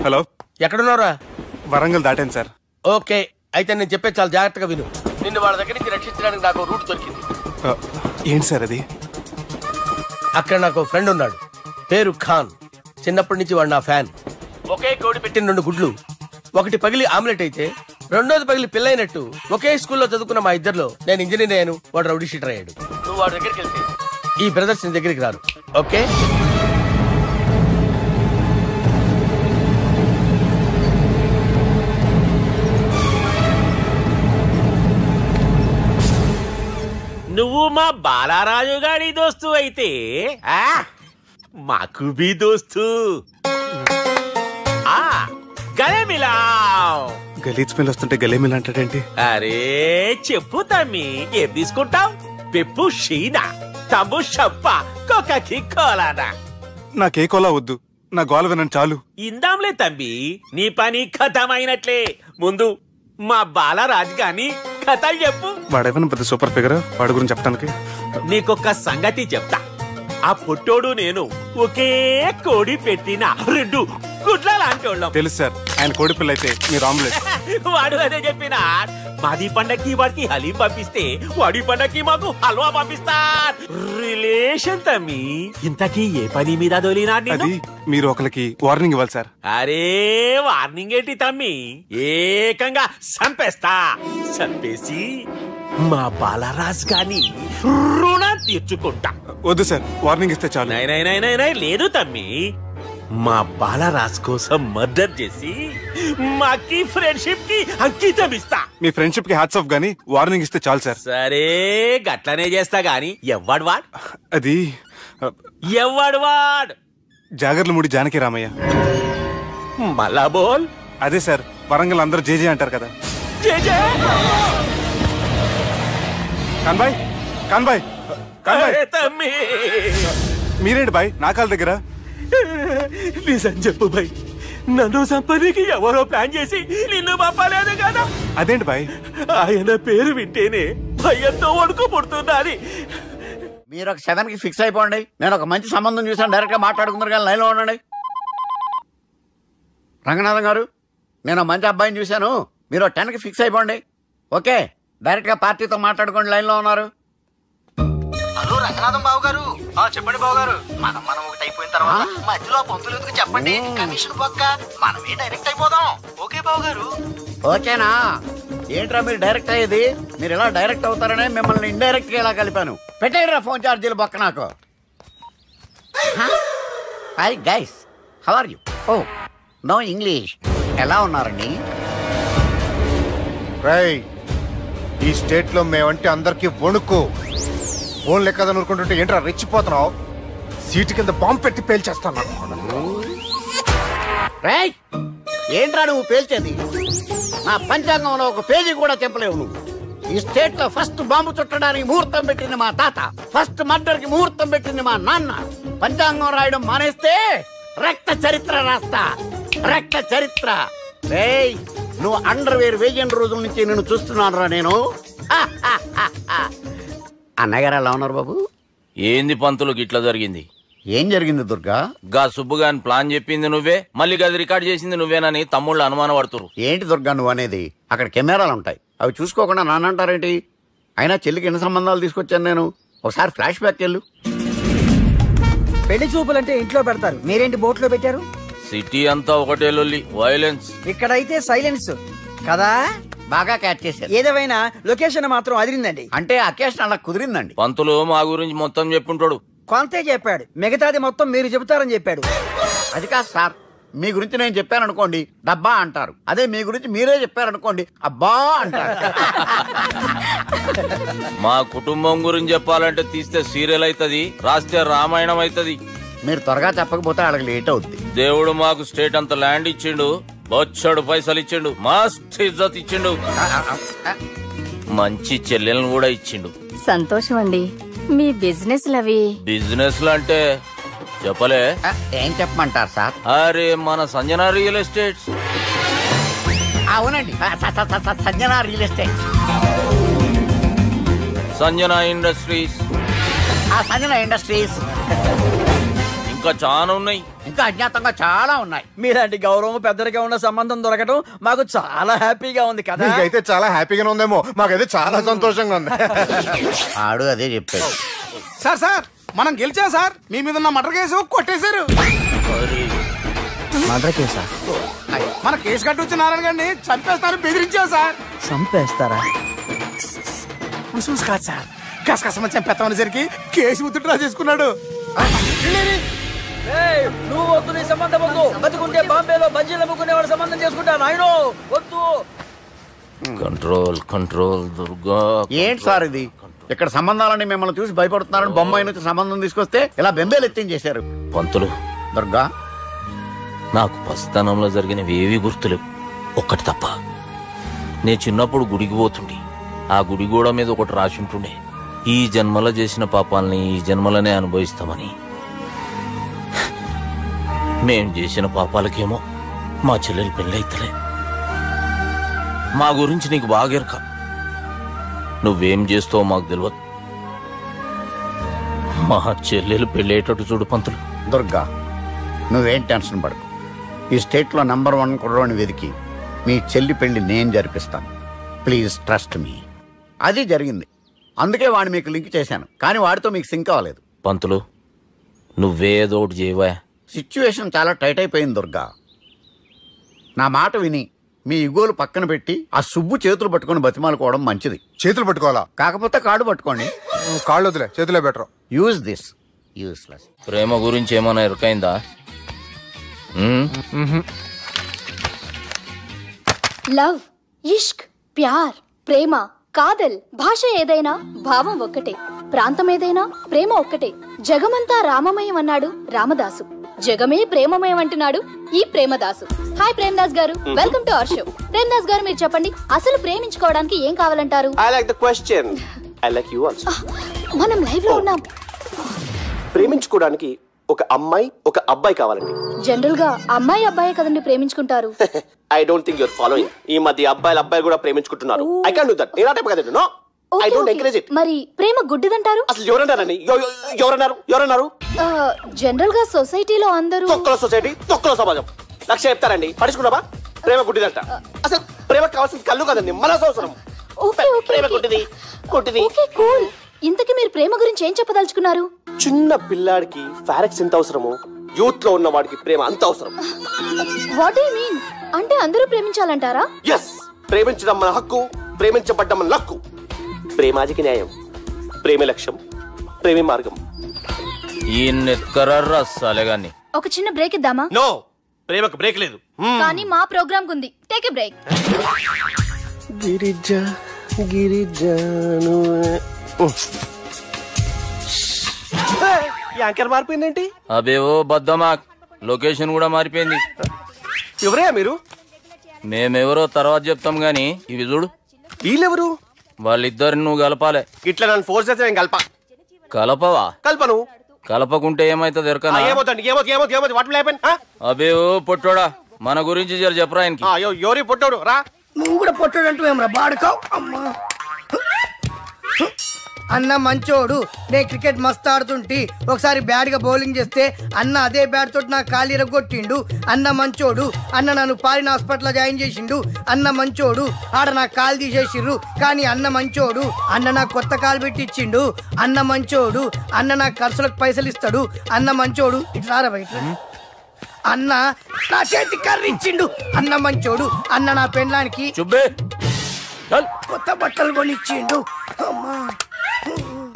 Hello, ఎక్కడున్నారా? Warangal దాటాను sir. Okay, అయితే నేను చెప్పే చాలా జాగ్రత్తగా విను. నిన్ను వాళ్ళ దగ్గర నుంచి రక్షించడానికి నాకు రూట్ దొరికింది. ఏంటి సార్ అది? అక్కడ నాకు ఫ్రెండ్ ఉన్నాడు, పేరు ఖాన్. చిన్నప్పటి నుంచి వాడు నా ఫ్యాన్. ఒకే కోడి పెట్టిన 2 గుడ్లు, ఒకటి పగిలి ఆమ్లెట్ అయితే రెండోది పగిలి పిల్లైనట్టు ఒకే స్కూల్లో చదువుకున్న మా ఇద్దరిలో నేను ఇంజనీర్ అయ్యాను, వాడు రౌడీ షీటర్ అయ్యాడు. నువ్వు వాడి దగ్గరికి వెళ్తే ఈ బ్రదర్స్ నీ దగ్గరికి రారు. ఓకే? నువ్వు మా బాలారాజు గారి దోస్తు అయితే మాకు బి దోస్తు. గలీజ్ స్మెల్ వస్తుంటే గలేమిల్ అంటాడేంటి? అరే చెప్పు తమ్మి, ఏం తీసుకుంటావు? పెప్పు షీనా, తమ్ము షప్ప, కొకకి కోలానా? నాకే కోలా వద్దు, నా గోల వినండి చాలు. ఇందాంలే తమ్మి, నీ పని ఖతమైనట్లే. ముందు మా బాలరాజు గాని కథలు చెప్పు. వాడేమైనా పెద్ద సూపర్ ఫిగర్, వాడి గురించి చెప్పడానికి. నీకొక్క సంగతి చెప్తా. ఆ పొట్టోడు నేను ఒకే కోడి పెట్టిన 2 గుడ్ల లాంటోళ్ళం. తెలుసు సార్, ఆయన కోడి పిల్ల అయితే మీరు ఆమ్లెట్. వాడు అదే చెప్పిన. మాది పండక్కి వాడికి హలీం పంపిస్తే వాడి పండక్కి మాకు హల్వా పంపిస్తా. రిలేషన్ తమ్మి. ఇంతకీ ఏ పని మీద దొలినా? అది మీరు ఒకరికి వార్నింగ్ ఇవ్వాలి సార్. అరే వార్నింగ్ ఏంటి తమ్మి, ఏకంగా చంపేస్తా. చంపేసి మా బాలరాజ్ గాని రుణం తీర్చుకుంటా. వద్దు సార్, వార్నింగ్ ఇస్తే చాలు. లేదు తమ్మి, మా బాలరాజ్ కోసం మర్డర్ చేసి మాకి ఫ్రెండ్షిప్ కి అంకితం ఇస్తా. మీ ఫ్రెండ్షిప్ కి హ్యాట్స్ ఆఫ్ గానీ వార్నింగ్ ఇస్తే చాలు సార్. సరే గట్లనే చేస్తా గాని ఎవ్వడు వాడ్? అది ఎవ్వడు వాడ్? జాగర్లమూడి జానకి రామయ్య. మళ్ళా బోల్. అదే సార్, వరంగల్ అందరూ జేజే అంటారు కదా. జేజే కాన్బాయ్, కాన్బాయ్, కాన్బాయ్. తమ్మి మీరేంటి బాయ్ నా కాళ్ళ దగ్గర? నిజం చెప్పు బాయ్, నన్ను సంపదికి ఎవరో ప్లాన్ చేసి నిన్ను పంపలేదు కదా? అదేంటి బాయ్? ఆయన పేరు వింటేనే భయంతో వణుకు పుడుతున్నది. మీరు ఒక 7కి ఫిక్స్ అయిపోండి. నేను ఒక మంచి సంబంధం చూసాను, డైరెక్ట్ గా మాట్లాడుకుందరు కానీ లైన్లో ఉండండి. రంగనాథం గారు, నేను మంచి అబ్బాయిని చూశాను, మీరు 10కి ఫిక్స్ అయిపోండి. ఓకే, డైరెక్ట్ గా పార్టీతో మాట్లాడుకోండి. లైన్లో ఉన్నారు. హలో రంగనాథం బాబు గారు. చెప్పండి బాబు గారు. మనం ఒకటి అయిపోయిన తర్వాత మధ్యలో పంతులు ఎందుకు చెప్పండి, కమిషన్ పక్క మనమే డైరెక్ట్ అయిపోదాం. ఓకే బాబు గారు? ఓకేనా? ఏంట్రా మీరు డైరెక్ట్ అయ్యేది? మీరు ఇలా డైరెక్ట్ అవుతారనే మిమ్మల్ని ఇండైరెక్ట్ గా ఇలా కలిపాను. పెట్టేయరా ఫోన్ ఛార్జీలు బొక్క నాకు. Hi guys, how are you? Oh no English. ఎలా ఉన్నారండి? ఈ స్టేట్ లో మేమంటే అందరికి వణుకు. ఫోన్ లెక్క ఊరుకుంటుంటే ఏంట్రా రెచ్చిపోతున్నావు? సీటు కింద బాంబు పెట్టి పేల్చేస్తాను. ఏంట్రా నువ్వు పేల్చేది? నా పంచాంగంలో ఒక పేజీ కూడా చెప్పలేవు నువ్వు. ఈ స్టేట్ లో ఫస్ట్ బాంబు చుట్టడానికి ముహూర్తం పెట్టింది మా తాత, ఫస్ట్ మర్డర్ కి ముహూర్తం పెట్టింది మా నాన్న. పంచాంగం రాయడం మానేస్తే రక్త చరిత్ర రాస్తా, రక్త చరిత్ర. నువ్వు అండర్వేర్ వేయని రోజుల నుంచి నేను చూస్తున్నాను రా నేను. అన్నగారు ఎలా ఉన్నారు బాబు? ఏంది పంతులకు ఇట్లా జరిగింది? ఏం జరిగింది దుర్గా? గా సుబ్బుగాని ప్లాన్ చెప్పింది నువ్వే, మళ్ళీ గది రికార్డ్ చేసింది నువ్వేనని తమ్ముళ్ళు అనుమానం పడుతురు. ఏంటి దుర్గా నువ్వు అనేది? అక్కడ కెమెరాలు ఉంటాయి, అవి చూసుకోకుండా నాన్నంటారేంటి? అయినా చెల్లికి ఎన్ని సంబంధాలు తీసుకొచ్చాను నేను. ఒకసారి ఫ్లాష్ బ్యాక్ వెళ్ళు. పెళ్లి చూపులంటే ఇంట్లో పెడతారు, మీరేంటి బోట్లో పెట్టారు? సిటీ అంతా ఒకటే లొల్లి, వైలెన్స్. ఇక్కడైతే సైలెన్స్ కదా. బాగా క్యాచ్ చేశారు. ఏదేమైనా లొకేషన్ మాత్రం అదిరిందండి. అంటే అకేషన్ అలా కుదిరిందండి. పంతులు మా గురించి మొత్తం చెప్పుంటాడు. కొంతే చెప్పాడు, మిగతాది మొత్తం మీరు చెబుతారని చెప్పాడు. అది కాదు సార్, మీ గురించి నేను చెప్పాను అనుకోండి డబ్బా అంటారు, అదే మీ గురించి మీరే చెప్పారనుకోండి అబ్బా అంటారు. మా కుటుంబం గురించి చెప్పాలంటే తీస్తే సీరియల్ అవుతుంది, రాస్తే రామాయణం అవుతుంది. మీరు త్వరగా చెప్పకపోతే వాళ్ళకి లేట్ అవుద్ది. దేవుడు మాకు స్టేట్ అంత ల్యాండ్ ఇచ్చిండు, బొచ్చడు పైసలు ఇచ్చిండు, మస్తు ఇజ్జత్ ఇచ్చిండు, మంచి చెల్లెలను కూడా ఇచ్చిండు. సంతోషం అండి. మీ బిజినెస్ లవి? బిజినెస్ లు అంటే చెప్పలే. ఏం చెప్పమంటారు సార్? అరే మన సంజన రియల్ ఎస్టేట్స్. అవునండి, Sanjana real estate, Sanjana industries, Sanjana industries. ఇంకా చాలా ఉన్నాయి. ఇంకా ఇంకా అజ్ఞాతంగా చాలా ఉన్నాయి. మీలాంటి గౌరవం పెద్దరిగా ఉన్న సంబంధం దొరకడం మాకు చాలా హ్యాపీగా ఉంది కదా. మీకైతే చాలా హ్యాపీగానే ఉందేమో, మాకైతే చాలా సంతోషంగా ఉంది. ఆడు అదే చెప్పాడు. సార్ మనం గెలిచాం సార్. మీ మీద ఉన్న మర్డర్ కేసు కొట్టేశారు. మర్డర్ కేసా? మన కేసు కట్టి నారాయణ గారిని చంపేస్తారు బెదిరించాం సార్. చంపేస్తారా? చూసి కాదు సార్, కసకసమని చంపేస్తామనేసరికి కేసు విత్డ్రా చేసుకున్నాడు. నువ్వు వద్దు, నీ సంబంధం వద్దు. బతుకుంటే బాంబేలో బజ్జీలు అమ్ముకునేవాడు సంబంధం చేసుకుంటా నాయనో, వద్దు. Control control Durga. ఏంటి సార్ ఇది? ఇక్కడ సంబంధాలని మిమ్మల్ని చూసి భయపడుతున్నారని బొమ్మాయి నుంచి సంబంధం తీసుకొస్తే ఇలా బెంబేలు ఎత్తించేశారు. పంతులు, దుర్గా, నాకు పసితనంలో జరిగినవి ఏవి గుర్తులేవు, ఒక్కటి తప్ప. నే చిన్నప్పుడు గుడికి పోతుండే, ఆ గుడి గోడ మీద ఒకటి రాసి ఉంటుండే, ఈ జన్మలో చేసిన పాపాలని ఈ జన్మలనే అనుభవిస్తామని. మేం చేసిన పాపాలకేమో మా చెల్లెలు పెళ్ళైతలే. మా గురించి నీకు బాగెరక, నువ్వేం చేస్తావో మాకు తెలియదు. మా చెల్లెలు పెళ్ళేటట్టు చూడు పంతులు. దుర్గా, నువ్వేం టెన్షన్ పడకు. ఈ స్టేట్లో నంబర్ 1 కుర్రోని వెతికి మీ చెల్లి పెళ్లి నేను జరిపిస్తాను. Please trust me. అది జరిగింది, అందుకే వాడిని మీకు లింక్ చేశాను, కానీ వాడితో మీకు సింక్ అవ్వలేదు. పంతులు, నువ్వేదో ఒకటి చేయవా. సిచ్యువేషన్ చాలా టైట్ అయిపోయింది దుర్గా. నా మాట విని మీ ఇగోలు పక్కన పెట్టి ఆ సుబ్బు చేతులు పట్టుకొని బతిమాలుకోవడం మంచిది. చేతులు పట్టుకోవాలా? కాకపోతే కాళ్ళు పట్టుకోండి. కాళ్ళు వదిలే, చేతులే బెటర్. Use this. యూస్లెస్. ప్రేమ గురించి ఏమైనా ఎరకైందా? లవ్, ఇష్క్, ప్యార్, ప్రేమ, కాదల్ భాష ఏదైనా భావం ఒక్కటే, ప్రాంతం ఏదైనా ప్రేమ ఒక్కటే. జగమంతా రామమయం అన్నాడు రామదాసు, జగమే ప్రేమమయం అంటున్నాడు ఈ ప్రేమదాసు. హాయ్ ప్రేమదాస్ గారు, welcome to our show. Premadasa గారు, మీరు చెప్పండి, అసలు ప్రేమించుకోవడానికి ఏం కావాలంటారు? I like the question. I like you also. మనం లైవ్ లో ఉన్నాం. ప్రేమించుకోవడానికి ఒక అమ్మాయి ఒక అబ్బాయి కావాలండి. జనరల్ గా అమ్మాయి అబ్బాయి కదండి ప్రేమించుకుంటారు. I don't think you're following. ఈ మధ్య అబ్బాయి కూడా ప్రేమించుకుంటున్నారు. I can't do that. నేను ఆ టైప్ కదండి. No. I don't encourage it. మరి ప్రేమ గుడ్డిదంటారు? అసలు ఎవరన్నారండి? ఎవరన్నారు? జనరల్ గా సొసైటీలో అందరూ తొక్కల సొసైటీ, తొక్కల సమాజం లక్ష చెప్తారండి. పడుచుకున్నావా? ప్రేమ గుడ్డిదంట. అసలు ప్రేమ కావాల్సిన కళ్ళు కదండి, మనసు అవసరం. ప్రేమ గుడ్డిది. Okay cool. ఇంతకీ మీరు ప్రేమ గురించి ఏం చెప్పదలుచుకున్నారు? చిన్న పిల్లాడికి ఫారెక్స్ ఎంత అవసరమో యూత్ లో ఉన్న వాడికి ప్రేమ అంత అవసరం. What do you mean? అంటే అందరూ ప్రేమించాలంటారా? yes, ప్రేమించడం మన హక్కు, ప్రేమించబడ్డం మన లక్కు. ప్రేమాజికి న్యాయం, ప్రేమ లక్ష్యం, ప్రేమే మార్గం. ఈ నెత్కరర్రా సాలేగాన్ని. ఒక చిన్న బ్రేక్ ఇద్దామా? నో, ప్రేమకు బ్రేక్ లేదు. కానీ మా ప్రోగ్రామ్ కుంది. Take a break. గిరిజాను యాంకర్ మారిపోయిందేంటి? అబేవో బద్దమాక్, లొకేషన్ కూడా మారిపోయింది. ఎవరయ్యా మీరు? మేమెవరో తర్వాత చెప్తాం గాని ఇవి చూడు. వీళ్ళెవరు? వాళ్ళిద్దరిని నువ్వు కలపాలే. ఇట్లా నన్ను ఫోర్స్ చేస్తే నేను కలపవా? కల్పను. కలపకుంటే ఏమైతుంది ఎరకనా? అబేవో పొట్టోడా, మన గురించి జర చెప్పరా ఆయనకి. ఎవరి పొట్టోడు రా. నువ్వు కూడా పొట్టాడు అంటూ ఏమరా బాడుకావు. అమ్మా అన్న మంచోడు, నేను క్రికెట్ మస్తు ఆడుతుంటి, ఒకసారి బ్యాట్ గా బౌలింగ్ చేస్తే అన్న అదే బ్యాట్ తోటి నా కాలు ఇరగొట్టిండు. అన్న మంచోడు, అన్న నన్ను పాలిన హాస్పిటల్ జాయిన్ చేసిండు. అన్న మంచోడు, ఆడ నా కాలు తీసేసిర్రు కానీ అన్న మంచోడు, అన్న నాకు కొత్త కాలు పెట్టిచ్చిండు. అన్న మంచోడు, అన్న నాకు ఖర్చులకు పైసలు ఇస్తాడు. అన్న మంచోడు, ఇట్లా బయట అన్న నా చేతి కర్రీ ఇచ్చిండు. అన్న మంచోడు, అన్న నా పెండ్లానికి కొత్త బట్టలు కొనిచ్చిండు. అమ్మా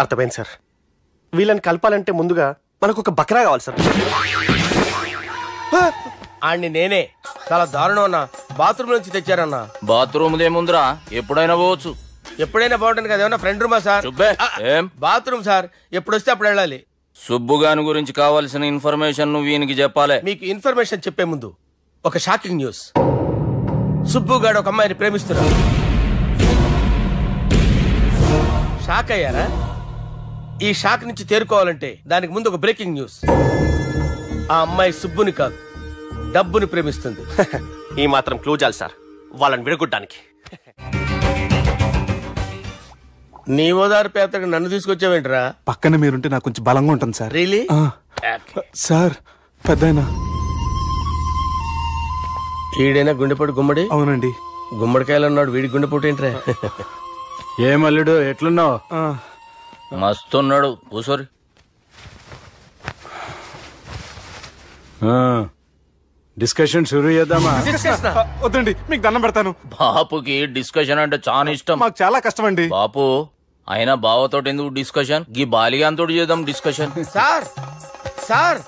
అర్థమైంది సార్. వీళ్ళని కలపాలంటే ముందుగా మనకు ఒక బక్రా కావాలి సార్. ఆడిని నేనే చాలా దారుణం అన్నా. బాత్రూమ్ నుంచి తెచ్చారన్నా. బాత్రూమ్ దేముందిరా, ఎప్పుడైనా పోవచ్చు. ఎప్పుడైనా పోవడానికి కదా, ఏమన్నా ఫ్రెండ్ రూమా సార్? ఏం బాత్రూమ్ సార్, ఎప్పుడు వస్తే అప్పుడు వెళ్ళాలి. సుబ్బుగాని గురించి కావాల్సిన ఇన్ఫర్మేషన్ నువ్వు ఈయనకి చెప్పాలి. మీకు ఇన్ఫర్మేషన్ చెప్పే ముందు ఒక షాకింగ్ న్యూస్. సుబ్బుగాడు ఒక అమ్మాయిని ప్రేమిస్తున్నాడు. షాక్ అయ్యారా? ఈ షాక్ నుంచి తేరుకోవాలంటే దానికి ముందు ఒక బ్రేకింగ్ న్యూస్. ఆ అమ్మాయి సుబ్బుని కాదు, డబ్బుని ప్రేమిస్తుంది. ఈ మాత్రం క్లూ చాలు సార్ వాళ్ళని విడగొట్టడానికి. నీ ఓదారు పేదకు నన్ను తీసుకొచ్చావేంట్రా? పక్కన మీరుంటే నాకు కొంచెం బలంగా ఉంటుంది సార్. రియలీ? సార్ పెద్దయినా ఈడైనా గుండెపోటు గుమ్మడి? అవునండి. గుమ్మడికాయలు ఉన్నాడు, వీడి గుండెపోటు ఏంట్రా? ఏమల్లుడు ఎట్లున్నావు? మస్తున్నాడు. కూసోరి. డిస్కషన్ షురూ చేద్దామా? వద్దండి, మీకు దండం పెడతాను. బాపుకి డిస్కషన్ అంటే చాలా ఇష్టం. మాకు చాలా కష్టం అండి. బాపు అయినా బావతో ఎందుకు డిస్కషన్? గీ బాలిగాంతో చేద్దాం డిస్కషన్. సార్ సార్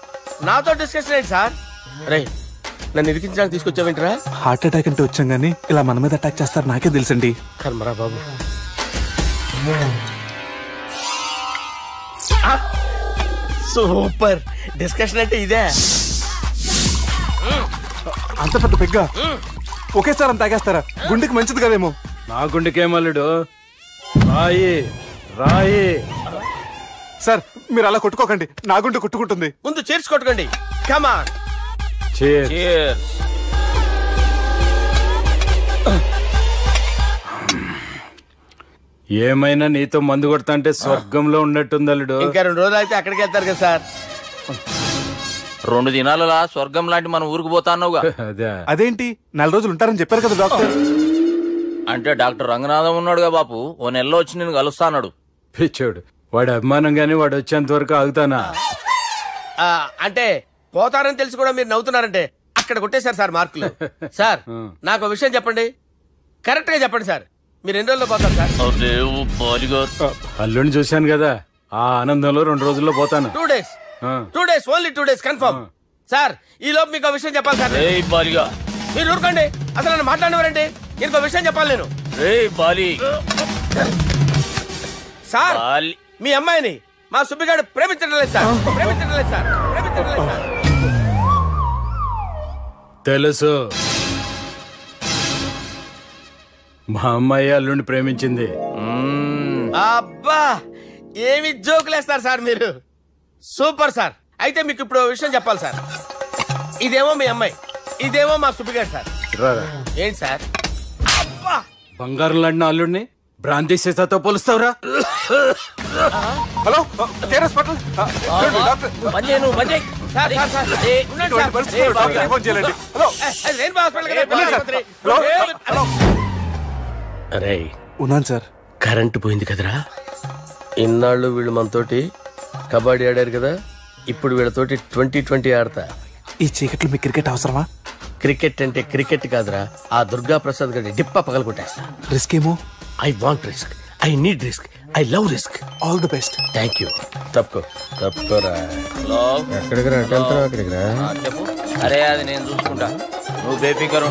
నాతో డిస్కషన్ ఏంటి సార్? రే నన్ను ఇరికించడానికి తీసుకొచ్చావేంట్రా? హార్ట్ అటాక్ అంటే వచ్చాం గానీ ఇలా మన మీద అటాక్ చేస్తారు నాకే తెలుసండి. కర్మరా బాబు. సూపర్ డిస్కషన్ అంటే ఇదే. అంత పెద్ద పెగ్గ ఒకేసారి అంత తాగేస్తారా? గుండెకి మంచిది కదేమో. నా గుండెకేమల్లుడు రాయి రాయి. సార్ మీరు అలా కొట్టుకోకండి, నా గుండె కొట్టుకుంటుంది. ముందు చేర్చి కొట్టుకోండి. కమాన్. ఏమైనా నీతో మందు కొడతా అంటే స్వర్గంలో ఉన్నట్టుంది అల్లుడు. ఇంకా 2 రోజులు అయితే అక్కడికి వెళ్తారు కదా సార్. 2 దినాలలా స్వర్గం లాంటి మన ఊరికి పోతాన్నావుగా. అదేంటి 4 రోజులు ఉంటారని చెప్పారు కదా డాక్టర్. అంటే డాక్టర్ రంగనాథం ఉన్నాడుగా బాపు, ఓ నెలలో వచ్చి నేను కలుస్తాన్నాడు. పిచ్చోడు, వాడి అభిమానం గాని వాడు వచ్చేంత వరకు ఆగుతానా? అంటే పోతారని తెలిసి కూడా మీరు నవ్వుతున్నారంటే అక్కడ కొట్టేశారు సార్ మార్కులు. సార్ నాకు ఒక విషయం చెప్పండి, కరెక్ట్ గా చెప్పండి సార్. మీరు ఎన్ని రోజుల్లో పోతారు సార్? అల్లుడిని చూశాను కదా, ఆ ఆనందంలో 2 రోజుల్లో పోతాను. 2 days. 2 days, only 2 days confirm. Sir ఈ లోపు మీకు విషయం చెప్పాలి సార్. మీరు ఊరుకోండి, అసలు నన్ను మాట్లాడినవారండి. ఇంకో విషయం చెప్పాలి నేను. సార్ మీ అమ్మాయిని మా సుబ్బిగాడు ప్రేమించడం లేదు సార్. ప్రేమించడం లేదు సార్. ప్రేమించడం లేదు సార్. తెలుసు, మా అమ్మాయి అల్లుడిని ప్రేమించింది. అబ్బా ఏమి జోకులేస్తారు సార్ మీరు. Super sir. అయితే మీకు ఇప్పుడు విషయం చెప్పాలి సార్. ఇదేమో మీ అమ్మాయి, ఇదేమో మా సుబ్బిగాడు సార్. ఏంటి సార్? అబ్బా బంగారం లాంటి అల్లుడిని భ్రాంతి సీతతో పోలుస్తావురా? Hello hospital. అరే ఉన్నాను సార్. కరెంటు పోయింది కదరా. ఇన్నాళ్ళు వీళ్ళు మనతోటి కబడ్డీ ఆడారు కదా, ఇప్పుడు వీళ్ళతోటి 2020 ఆడతా. ఈ చీకట్లో మీకు క్రికెట్ అవసరమా? క్రికెట్ అంటే క్రికెట్ కాదురా, ఆ దుర్గా ప్రసాద్ గారి డిప్ప పగల కొట్టేస్తా. రిస్క్ ఏమో. I want risk, I need risk, I love risk. All the best. Thank you. తప్పుకోరా. ఎక్కడికి రా? అక్కడికి రా. చెప్పు. అరే అది నేను చూసుకుంటా, నువ్వు బేఫికరు.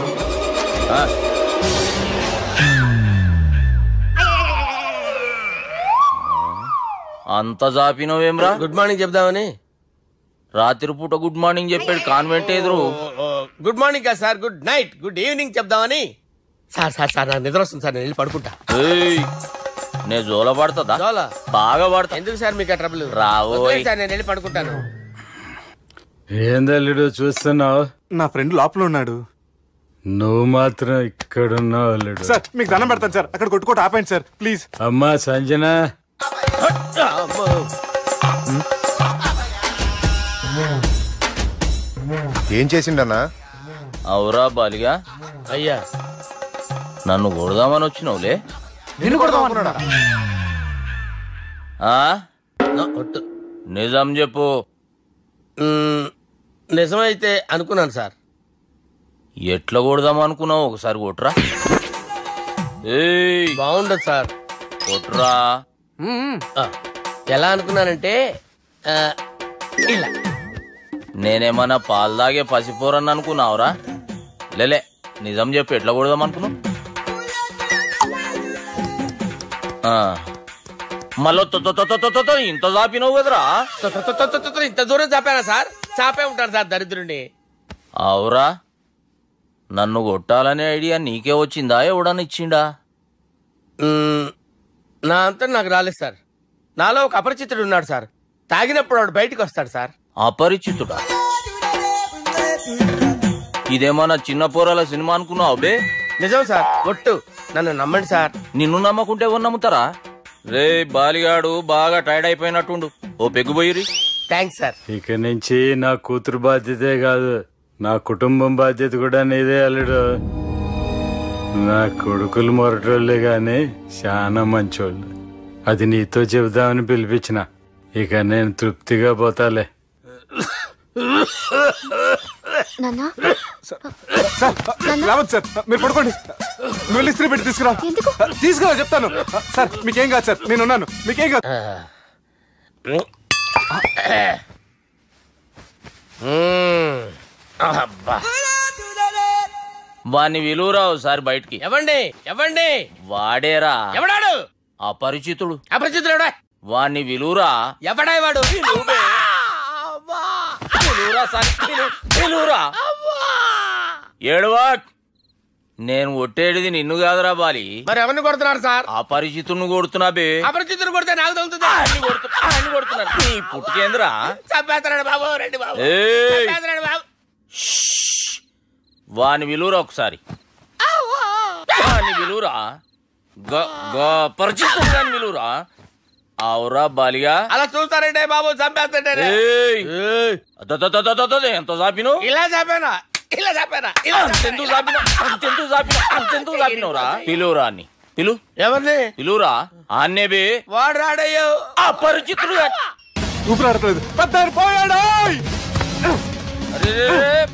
అంత జాపినవేమ్రా? గుడ్ మార్నింగ్ చెప్దామని. రాత్రి పూట గుడ్ మార్నింగ్ చెప్పాడు కాన్వెంట్ ఎదురు. గుడ్ మార్నింగ్ కాదు sir, good night, good evening చెప్దామని. సార్ సార్ సార్ నాకు నిద్ర వస్తుంది సార్, నేను వెళ్ళి పడుకుంటా. నేను జోల పడుతుందా? బాగా పడతా. ఎందుకు సార్ మీకు ట్రబుల్? రావు సార్, నేను వెళ్ళి పడుకుంటాను. ఏందల్లుడు చూస్తున్నావు? నా ఫ్రెండ్ లోపల ఉన్నాడు. నువ్వు మాత్రం ఇక్కడున్నావు అల్లుడు. సార్ మీకు దండం పెడతాను సార్, అక్కడ కొట్టుకోట ఆపండి సార్ ప్లీజ్. అమ్మా సంజన, ఏం చేసిండన్నా? అవురా బాలిగా. అయ్యా నన్ను కొడదామని వచ్చినావులే. నిన్ను కొడదామన్నాడా? నిజం చెప్పు. నిజమైతే అనుకున్నాను సార్. ఎట్లా కొడదాం అనుకున్నావు? ఒకసారి కొట్రా. బాగుండదు సార్. కొట్రా. ఎలా అనుకున్నానంటే ఇలా. నేనేమన్నా పాలు తాగే పసిపోరని అనుకున్నావురా? లేలే, నిజం చెప్పు, ఎట్లా కొడదాం అనుకున్నావు? మళ్ళీ ఇంత చాపినావు కదరా? ఇంత దూరం చాపానా సార్? చాపే ఉంటారు సార్ దరిద్రుడిని. అవురా, నన్ను కొట్టాలనే ఐడియా నీకే వచ్చిందా? ఎవడన్నా ఇచ్చిండా? నా అంతా నాకు రాలేదు సార్. నాలో ఒక అపరిచితుడు ఉన్నాడు సార్. తాగినప్పుడు వాడు బయటికి వస్తాడు సార్. అపరిచితుడా? ఇదేమన్నా చిన్న పోరాల సినిమా అనుకున్నావు బే? నిజం సార్, ఒట్టు, నన్ను నమ్మండి సార్. నిన్ను నమ్మకుంటే ఎవరు నమ్ముతారా? రే బాలిగాడు బాగా టైర్డ్ అయిపోయినట్టుండు, ఓ పెగ్గుబోయిరి. Thanks sir. ఇక నుంచి నా కూతురు బాధ్యతే కాదు, నా కుటుంబం బాధ్యత కూడా నీదే అల్లుడు. నా కొడుకులు మొరటోళ్ళే గాని చాలా మంచోళ్ళు. అది నీతో చెబుదామని పిలిపించిన. ఇక నేను తృప్తిగా పోతాలే. రావద్దు సార్, మీరు పడుకోండి. నువ్వు ఇస్త్రీ పెట్టి తీసుకురా చెప్తాను. సార్ మీకేం కాదు సార్, నేను ఉన్నాను, మీకేం కాదు. వాణ్ణి విలువరావు సార్ బయటికి. ఎవండి వాడేరా. ఎవడాడు? అపరిచితుడు. అపరిచితుడు వాణ్ణి విలువరా. ఎవడా వాడు? ఏడవా. నేను ఒట్టేడిది నిన్ను కాదురా బాలి. మరి ఎవరిని కొడుతున్నారు సార్? అపరిచితుడిని కొడుతున్నా బే. అపరిచితుడు కొడితే నాకు తగులుతుంది. కొడుతున్నారు నీ పుట్టుకేంద్రా. చంపేస్తున్నాడు బాబు, రండి బాబు. వాని విలువరా ఒకసారి. వాని విలువరా. పరిచితుడు గాని విలువరా. అవురా బాలిగా. అలా చూస్తారంటే బాబు, చంపేస్తాడే. ఎంత చాపిను? ఇలా చాపానా? ఇలా చాపానా? అంతెందుకు చాపినవురా? పిలువురా అని. పిలు. ఎవరిని పిలువురా. ఆన్నే బే. వాడు రాడయ్యో. అపరిచితుడు. ఊపిరాడట్లేదు. పెద్ద పోయాడు. అరే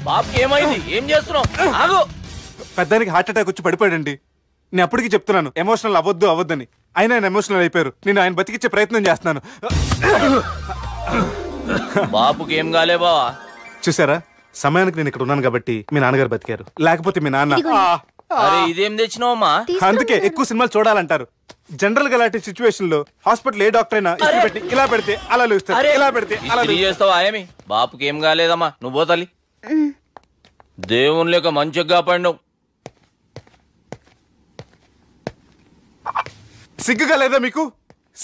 బాబుకి ఏమైంది? ఏం చేస్తున్నావు? ఆగు. పెద్దానికి హార్ట్ అటాక్ వచ్చి పడిపోయాడండి. నేను అప్పటికి చెప్తున్నాను ఎమోషనల్ అవ్వద్దని. అయినా ఆయన ఎమోషనల్ అయిపోయారు. నేను ఆయన బతికిచ్చే ప్రయత్నం చేస్తున్నాను. బాబుకి ఏం కాలే బావా. చూసారా, సమయానికి నేను ఇక్కడ ఉన్నాను కాబట్టి మీ నాన్నగారు బతికారు. లేకపోతే మీ నాన్న. అరే ఇదేం తెచ్చినావమ్మా? అందుకే ఎక్కువ సినిమాలు చూడాలంటారు. జనరల్ గా అలాంటి సిచ్యువేషన్ లో హాస్పిటల్ ఏ డాక్టర్ అయినా ఇలా పెడితే అలా లూస్తారు, ఇలా పెడితే అలా చేస్తావా ఏమి? బాపుకి ఏం కాలేదమ్మా, నువ్వు పోతల్లి. దేవుని లేక మంచిగా పడినావు. సిగ్గుగా లేదా మీకు?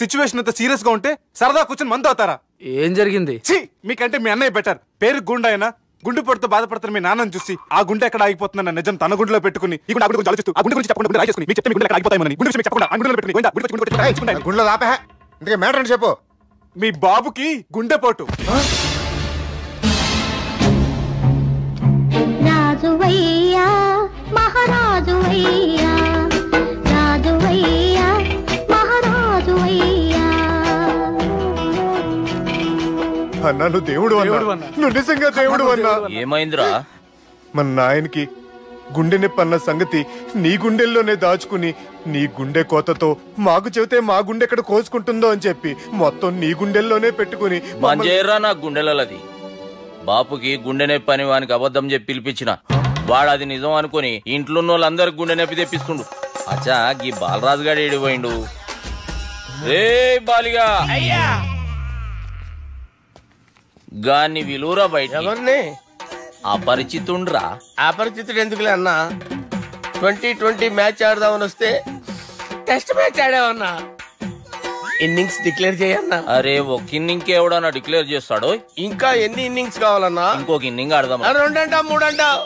సిచ్యువేషన్ అంత సీరియస్ గా ఉంటే సరదా కూర్చొని మందు అవుతారా? ఏం జరిగింది? మీకంటే మీ అన్నయ్య బెటర్. పేరు గుండె అయినా గుండె పొడితో బాధపడుతున్న మీ నాన్నని చూసి ఆ గుండె ఎక్కడ ఆగిపోతుందన్న నిజం తన గుండెలో పెట్టుకుని ఈ గుండె గురించి ఆలోచిస్తూ ఆ గుండె గురించి చెప్పకుండా రాజేసుకుని మీకు చెప్తే మీ గుండె ఎక్కడ ఆగిపోతాయని గుండె విషయం చెప్పకుండా ఆ గుండెలో పెట్టుకుని గుండెలో ఆపే. ఇంతకే మ్యాటర్ అని చెప్పు. మీ బాబుకి గుండెపోటు. రాజువయ్యా మహారాజువయ్యా, రాజువయ్యా మహారాజువయ్యా. అన్నా నువ్వు దేవుడు అన్నా, నువ్వు నిజంగా దేవుడు అన్నా. ఏమైందిరా? మన నాయనకి గుండె నొప్పి అన్న సంగతి నీ గుండెల్లోనే దాచుకుని నీ గుండె కోతతో మాకు చెబితే మా గుండె ఎక్కడ కోసుకుంటుందో అని చెప్పి మొత్తం నీ గుండెల్లోనే పెట్టుకుని మంజేరా నా గుండెలది. బాపుకి గుండె నొప్పి అని వానికి అబద్ధం చెప్పి పిలిపించిన వాడు అది నిజం అనుకుని ఇంట్లో ఉన్న వాళ్ళందరికి గుండె నొప్పి తెప్పిస్తుండు. అచ్చా గీ బాలరాజు గారు ఏడిపోయిండు. రే బాలిగా గాన్ని విలువరా బయట. ఎవరిని? అపరిచితుండ్రా. అపరిచితుడు ఎందుకులే అన్నా? 2020 మ్యాచ్ ఆడదామని వస్తే టెస్ట్ మ్యాచ్ ఆడావన్నా. ఇన్నింగ్స్ డిక్లేర్ చేయన్నా. అరే ఒక ఇన్నింగ్ ఎవడన్నా డిక్లేర్ చేస్తాడు? ఇంకా ఎన్ని ఇన్నింగ్స్ కావాలన్నా? ఇంకొక ఇన్నింగ్ ఆడదాం. 2 అంటావు 3 అంటావు.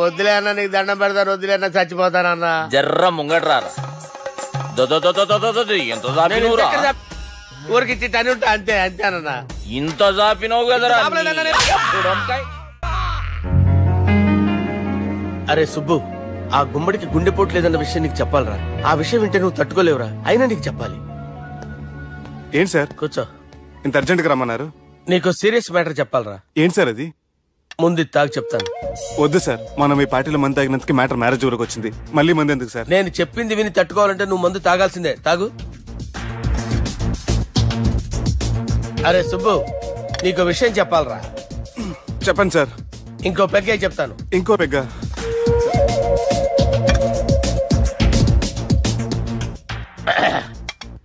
వద్దులే అన్న, నీకు దండం పెడతాను. వద్దులే అన్న, చచ్చిపోతానన్నా. జర్ర ముంగట్రా. ఎంత జాపినవురా? ఊరికి తని ఉంటా అంతే అంతేనన్నా. ఇంత జాపినవు కదరా. అరే సుబ్బు, ఆ గుమ్మడికి గుండెపోటు లేదన్న విషయం నీకు చెప్పాలరా. ఆ విషయం వింటే నువ్వు తట్టుకోలేవురా. అయినా నీకు చెప్పాలి. ఏంటి సార్? కూర్చో. ఇంత అర్జెంట్ గా రమ్మన్నారు? నీకు సీరియస్ మ్యాటర్ చెప్పాలరా. ఏంటి సార్ అది? ముందు తాగు చెప్తాను. వద్దు సార్, మనం ఈ పార్టీలో మందు తాగినందుకు మ్యాటర్ మ్యారేజ్ వరకు వచ్చింది. మళ్ళీ మందు ఎందుకు సార్? నేను చెప్పింది విని తట్టుకోవాలంటే నువ్వు మందు తాగాల్సిందే. తాగు. అరే సుబ్బు, నీకు విషయం చెప్పాలరా. చెప్పండి సార్. ఇంకో పెగ్గే చెప్తాను. ఇంకో పెగ్గా?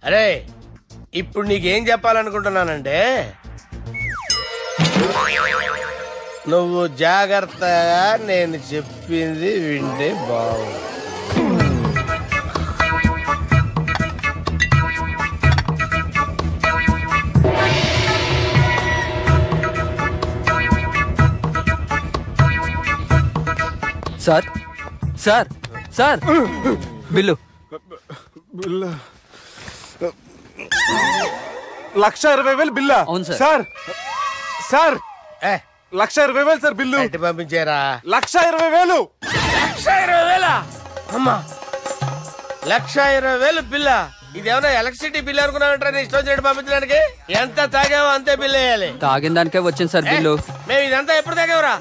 అరే ఇప్పుడు నీకేం చెప్పాలనుకుంటున్నానంటే, నువ్వు జాగ్రత్తగా నేను చెప్పింది వింటే బాగుంది. సార్ సార్ సార్ బిల్లు 1,20,000 బిల్లా? అవును sir. Sir sir 1,20,000 sir bill. పంపించారా? 1,20,000. 1,20,000 అమ్మా, 1,20,000 బిల్లా? ఇదేమన్నా ఎలక్ట్రిసిటీ బిల్ అనుకున్నామంటారా? నీ ఇష్టం వచ్చినట్టు పంపించడానికి ఎంత తాగామో అంతే బిల్ వేయాలి. తాగిన దానికే వచ్చింది సార్ బిల్లు. మేము ఇదంతా ఎప్పుడు తాగేవరా?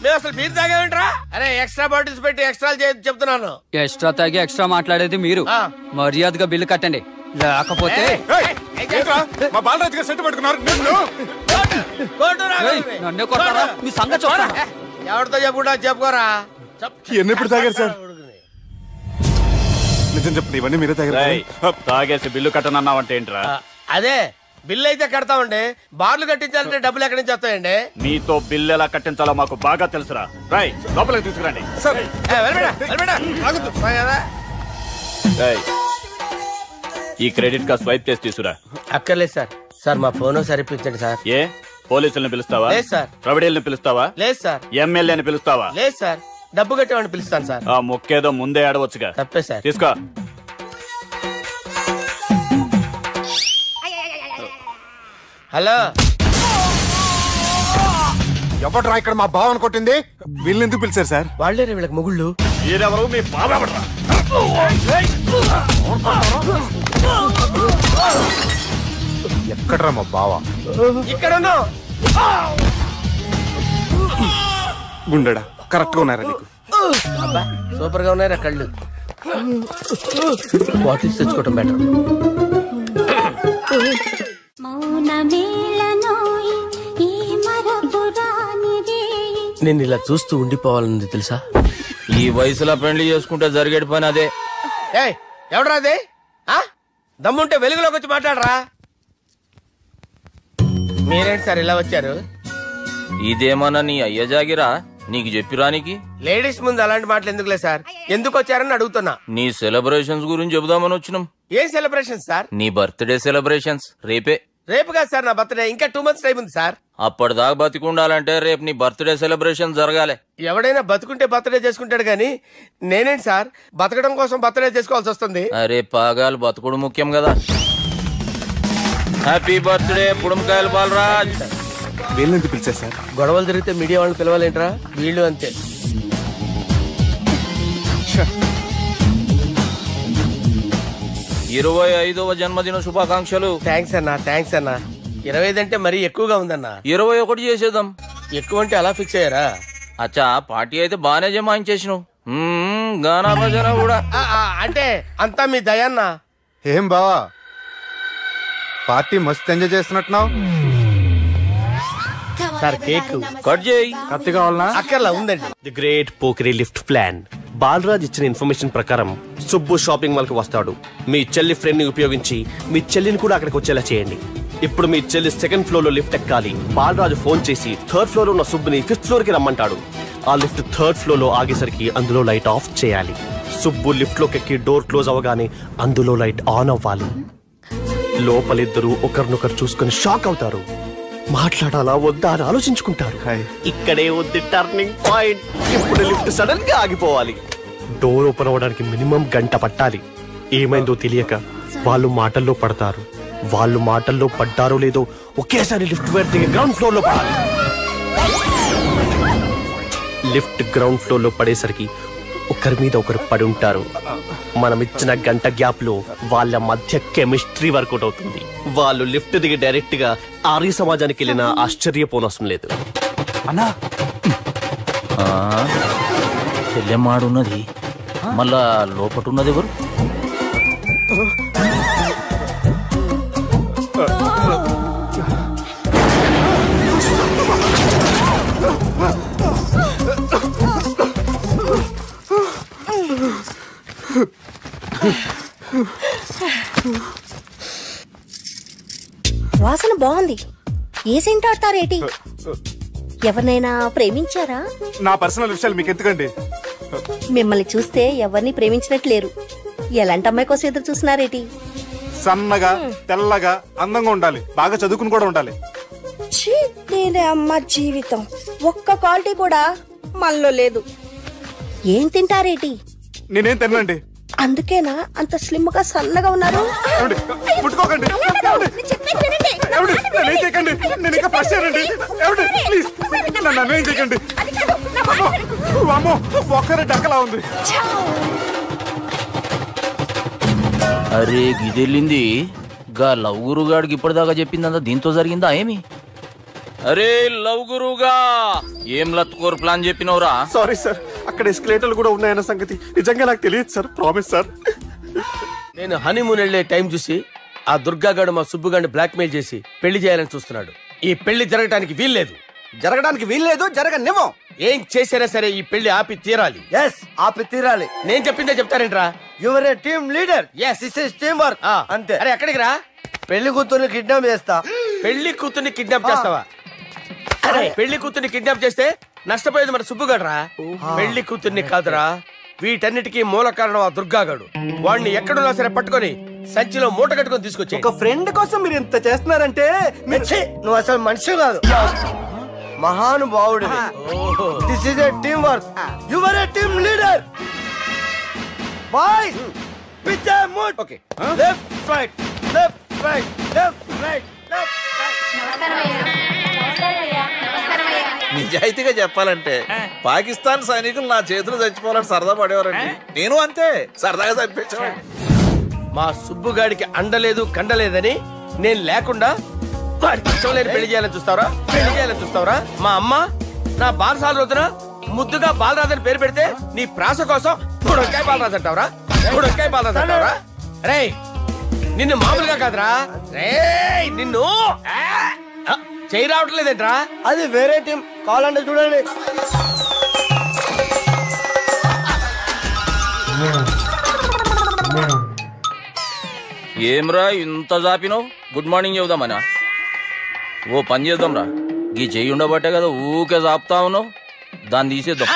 మేము అసలు బీర్ తాగేమంటారా? అరే ఎక్స్ట్రా బాటిల్స్ పెట్టి ఎక్స్ట్రా చెప్తున్నాను. ఎక్స్ట్రా తాగి ఎక్స్ట్రా మాట్లాడేది మీరు. మర్యాదగా బిల్లు కట్టండి, లేకపోతే మా బాలరాజు గారు సెట్ పట్టుకున్నారు. నన్నే కొడతారా? మీ సంగతి చూస్తా. ఎవరితో చెప్పుకుంటా చెప్పుకోరా. ఎన్నెప్పుడు తాగారు సార్? నిజం చెప్పండి, ఇవన్నీ మీరే తాగారు. తాగేసి బిల్లు కట్టనన్నావంటే ఏంట్రా? అదే బిల్లు అయితే కడతామండి, బార్లు కట్టించాలంటే డబ్బులు ఎక్కడి నుంచి వస్తాయండి? నీతో బిల్లు ఎలా కట్టించాలో మాకు బాగా తెలుసురా. రై లోపలికి తీసుకురండి. ఈ క్రెడిట్ కార్డ్ స్వైప్ చేసి తీసుకురా. అక్కర్లేదు సార్. సార్ మా ఫోన్ సరిపించండి సార్. ఏ పోలీసుల్ని పిలుస్తావా? లేదు సార్. ప్రొవిడీల్ని పిలుస్తావా? లేదు సార్. ఎమ్మెల్యేని పిలుస్తావా? లేదు సార్. డబ్బు కట్టేవాడిని పిలుస్తాను సార్. ఆ మొక్కేదో ముందే ఆడవచ్చుగా. తప్పే సార్. తీసుకో. హలో, ఎవడ్రా ఇక్కడ మా బావని కొట్టింది? వీళ్ళని ఎందుకు పిలిచారు సార్? వాళ్ళేరే వీళ్ళకి మొగుళ్ళు. మీరెవరు? మీ బాబా. ఎక్కడ్రా మా బావ? ఇక్కడ గుండెడా కరెక్ట్ గా ఉన్నారా నీకు? సూపర్ గా ఉన్నారా కళ్ళు? బాటిల్స్ తెచ్చుకోవటం బెటర్. నేను ఇలా చూస్తూ ఉండిపోవాలన్నది తెలుసా? ఈ వయసులో పెళ్లి చేసుకుంటే జరిగేటి పని అదే. ఎవడరా అదే? దమ్ముంటే వెలుగులోకి వచ్చి మాట్లాడరా. మీరేంటి సార్ ఇలా వచ్చారు? ఇదేమన్నా నీ అయ్య జాగిరా నీకు చెప్పిరానికి? లేడీస్ ముందు అలాంటి మాటలు ఎందుకులే సార్. ఎందుకు వచ్చారని అడుగుతున్నా. నీ సెలబ్రేషన్స్ గురించి చెబుదామని వచ్చినాం. ఏం సెలబ్రేషన్ సార్? నీ బర్త్డే సెలబ్రేషన్స్ రేపే. రేపు కాదు సార్ నా బర్త్డే, ఇంకా 2 months టైం ఉంది సార్. అప్పటిదాకా బతికుండాలంటే రేపు నీ బర్త్డే సెలబ్రేషన్ జరగాలి. ఎవడైనా బతుకుంటే బర్త్డే చేసుకుంటాడు గానీ నేనేంటి సార్ బతకడం కోసం బర్త్డే చేసుకోవాల్సి వస్తుంది? అరే పాగాలు బతుకుడు ముఖ్యం కదా. హ్యాపీ బర్త్డే పుడుమకాయలు బాలరాజ్. వీళ్ళని పిలిచారు సార్? గొడవలు జరిగితే మీడియా వాళ్ళని పిలవాలేంట్రా? వీళ్ళు అంతే. 25వ జన్మదిన శుభాకాంక్షలు. థ్యాంక్స్ అన్నా, థ్యాంక్స్ అన్నా. 25 అంటే మరీ ఎక్కువగా ఉందన్నా. 21 చేసేద్దాం. ఎక్కువ అంటే అలా ఫిక్స్ అయ్యారా? అచ్చా పార్టీ అయితే బానే జమాయించేసినావు. గానా భజన కూడా. అంటే అంతా మీ దయన్నా. ఏం బావా పార్టీ మస్తు ఎంజాయ్ చేస్తున్నట్టున్నావు. సార్ కేక్ కట్ చేయి. కత్తి కావాలనా? అక్కర్లా ఉందండి. ది గ్రేట్ పోకరీ లిఫ్ట్ ప్లాన్. బాలరాజ్ ఇచ్చిన ఇన్ఫర్మేషన్ ప్రకారం సుబ్బు షాపింగ్ మాల్ కి వస్తాడు. మీ చెల్లి ఫ్రెండ్ ని ఉపయోగించి మీ చెల్లిని కూడా అక్కడికి వచ్చేలా చేయండి. ఇప్పుడు మీ చెల్లి 2nd ఫ్లోర్ లో లిఫ్ట్ ఎక్కాలి. బాలరాజు ఫోన్ చేసి 3rd ఫ్లోర్ లో ఉన్న సుబ్బుని 5th ఫ్లోర్ కి రమ్మంటాడు. ఆ లిఫ్ట్ 3rd ఫ్లోర్ లో ఆగేసరికి అందులో లైట్ ఆఫ్ చేయాలి. సుబ్బు లిఫ్ట్ లోకి ఎక్కి డోర్ క్లోజ్ అవగానే అందులో లైట్ ఆన్ అవ్వాలి. లోపలిద్దరూ ఒకరినొకరు చూసుకుని షాక్ అవుతారు. మాట్లాడాలా వద్దా అని ఆలోచించుకుంటారు. ఇక్కడే ఉంది టర్నింగ్ పాయింట్. ఇప్పుడు లిఫ్ట్ సడన్ గా ఆగిపోవాలి. డోర్ ఓపెన్ అవ్వడానికి మినిమం గంట పట్టాలి. ఏమైందో తెలియక వాళ్ళు మాటల్లో పడతారు. వాళ్ళు మాటల్లో పడ్డారో లేదో ఒకేసారి లిఫ్ట్ వేర్ దిగి గ్రౌండ్ ఫ్లోర్ లో పడాలి. లిఫ్ట్ గ్రౌండ్ ఫ్లోర్ లో పడేసరికి ఒకరి మీద ఒకరు పడి ఉంటారు. మనం ఇచ్చిన గంట గ్యాప్ లో వాళ్ళ మధ్య కెమిస్ట్రీ వర్కౌట్ అవుతుంది. వాళ్ళు లిఫ్ట్ దిగి డైరెక్ట్ గా ఆర్య సమాజానికి వెళ్ళినా ఆశ్చర్యపోనవసరం లేదు. అన్నా చెల్లెమ్మాడున్నది, మళ్ళా లోపటున్నది ఎవరు? వాసన బాగుంది. ఏ సెంట్ ఆడతారేటి? ఎవరినైనా ప్రేమించారా? నా పర్సనల్ విషయాలు మీకు ఎందుకండి? మిమ్మల్ని చూస్తే ఎవరిని ప్రేమించినట్లేరు. ఎలాంటి అమ్మాయి కోసం ఎదురు చూస్తున్నారేటి? సన్నగా తెల్లగా అందంగా ఉండాలి, బాగా చదువుకుని కూడా ఉండాలి. నేనే అమ్మ జీవితం ఒక్క క్వాలిటీ కూడా మనలో లేదు. ఏం తింటారేటి? నేనేం తినండి. అందుకేనా అంత స్లిమ్ గా సన్నగా ఉన్నారు? ముట్టుకోకండి. ఏమండి నన్ను ఏం చేయకండి, నేను ఇంకా ఫ్రెష్ అయ్యానండి. ఏమండి ప్లీజ్ నన్ను ఏం చేయకండి. అమ్మో ఒక్కరే డక్కలా ఉంది. అరే గిదెళ్ళింది గా లవ్ గురుగాడికి ఇప్పటిదాకా చెప్పిందంతా దీంతో జరిగిందా ఏమి? అరే లవ్ గురుగా ఏం లత్కోర్ ప్లాన్ చెప్పినవురా? సారీ సార్, అక్కడ ఎస్కలేటర్లు కూడా ఉన్నాయన్న సంగతి నిజంగా నాకు తెలియదు సార్. Promise sir. నేను హనీమూన్ వెళ్లే టైం చూసి ఆ దుర్గాగాడు మా సుబ్బుగాడిని బ్లాక్మెయిల్ చేసి పెళ్లి చేయాలని చూస్తున్నాడు. ఈ పెళ్లి జరగడానికి వీల్లేదు. జరగడానికి వీల్లేదు, జరగనివ్వం. ఏం చేసినా సరే ఈ పెళ్లి ఆపి తీరాలి. ఎస్, ఆపి తీరాలి. నేను చెప్పిందే చెప్తారేంట్రా? Your a team leader. yes this is team work. అంతే. అరే ఎక్కడికి రా? పెళ్లి కూతుర్ని కిడ్నాప్ చేస్తా. పెళ్లి కూతుర్ని కిడ్నాప్ చేస్తావా? అరే పెళ్లి కూతుర్ని కిడ్నాప్ చేస్తే నష్టపోయేది మన సుబ్బుగాడురా. పెళ్లి కూతుర్ని కాదురా, వీటన్నిటికీ మూల కారణం ఆ దుర్గాగాడు. వాడిని ఎక్కడున్నా సరే పట్టుకొని సంచిలో మూట కట్టుకొని తీసుకొచ్చి. ఒక ఫ్రెండ్ కోసం మీరు ఇంత చేస్తున్నారంటే నువ్వు అసలు మనిషి కాదు, మహానుభావుడు. This is a team work. Your a team leader. Boys pitch A mood. Okay, left right left right left right left right. నిజాయితీగా చెప్పాలంటే పాకిస్తాన్ సైనికులు నా చేతులు చచ్చిపోవాలని సరదా పడేవారండి. నేను అంతే సరదాగా చనిపించేవాడిని. మా సుబ్బుగాడికి అండలేదు కండలేదని నేను లేకుండా వాడికి ఇష్టం లేని పెళ్లి చేయాలని చూస్తావరా? పెళ్లి చేయాలని చూస్తావరా? మా అమ్మ నా బాలసాల రోజున ముద్దుగా బాలరాజు అని పేరు పెడితే నీ ప్రాస కోసం బుడక్కాయ బాలరాజు అంటావరా? బుడక్కాయ బాలరాజు అంటావరా? రే నిన్ను మామూలుగా కాదురా, రే నిన్ను చేయి రావట్లేదేంట్రా? అది వేరే టీం, కావాలంటే చూడండి. ఏమ్రా ఇంత జాపినావు? Good morning చెబుదామనా? ఓ పని చేద్దాం రా, గీ చెయ్యి ఉండబట్టే కదా ఊకే జాపుతా ఉన్నావు. దాన్ని తీసేద్దాం.